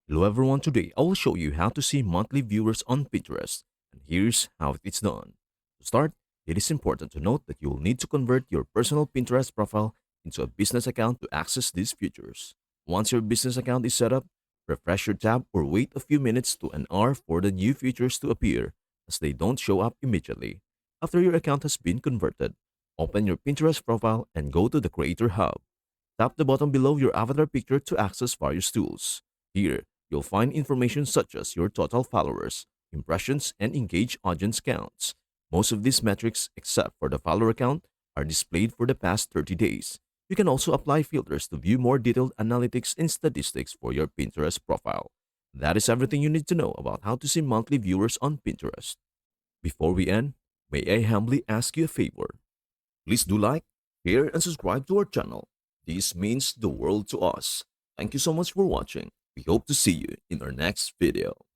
Hello everyone, today I will show you how to see monthly viewers on Pinterest, and here's how it is done. To start, it is important to note that you will need to convert your personal Pinterest profile into a business account to access these features. Once your business account is set up, refresh your tab or wait a few minutes to an hour for the new features to appear, as they don't show up immediately. After your account has been converted, open your Pinterest profile and go to the Creator Hub. Tap the button below your avatar picture to access various tools. Here, you'll find information such as your total followers, impressions, and engaged audience counts. Most of these metrics, except for the follower count, are displayed for the past 30 days. You can also apply filters to view more detailed analytics and statistics for your Pinterest profile. That is everything you need to know about how to see monthly viewers on Pinterest. Before we end, may I humbly ask you a favor? Please do like, share, and subscribe to our channel. This means the world to us. Thank you so much for watching. We hope to see you in our next video.